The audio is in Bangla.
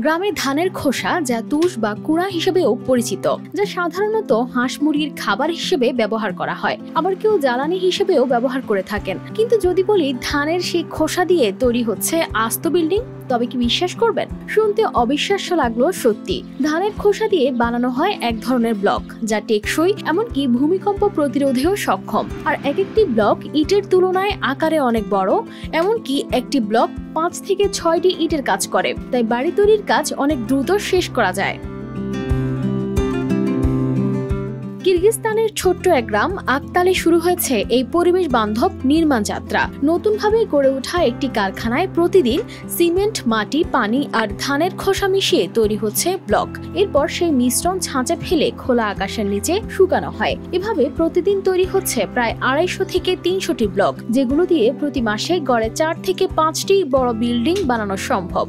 গ্রামে ধানের খোসা, যা তুষ বা কুড়া হিসেবেও পরিচিত, যা সাধারণত হাঁস মুরগির খাবার হিসেবে ব্যবহার করা হয়, আবার কেউ জ্বালানি হিসেবেও ব্যবহার করে থাকেন। কিন্তু যদি বলি ধানের সেই খোসা দিয়ে তৈরি হচ্ছে আস্ত বিল্ডিং, তবে কি বিশ্বাস করবেন? শুনতে অবিশ্বাস্য লাগলো সত্যি। ধানের খোসা দিয়ে বানানো হয় এক ধরনের ব্লক, যা টেকসই, এমনকি ভূমিকম্প প্রতিরোধেও সক্ষম। আর এক একটি ব্লক ইটের তুলনায় আকারে অনেক বড়, এমনকি একটি ব্লক 5 থেকে 6টি ইটের কাজ করে, তাই বাড়ি তৈরির কাজ অনেক দ্রুত শেষ করা যায়। কিরগিজস্তানের ছোট্ট এক গ্রাম আকতালে শুরু হয়েছে এই পরিবেশ বান্ধব নির্মাণ যাত্রা। নতুনভাবে গড়ে ওঠা একটি কারখানায় প্রতিদিন সিমেন্ট, মাটি, পানি আর ধানের খোসা মিশিয়ে তৈরি হচ্ছে ব্লক। এরপর সেই মিশ্রণ ছাঁচে ফেলে খোলা আকাশের নিচে শুকানো হয়। এভাবে প্রতিদিন তৈরি হচ্ছে প্রায় 250 থেকে 300টি ব্লক, যেগুলো দিয়ে প্রতি মাসে গড়ে 4 থেকে 5টি বড় বিল্ডিং বানানো সম্ভব।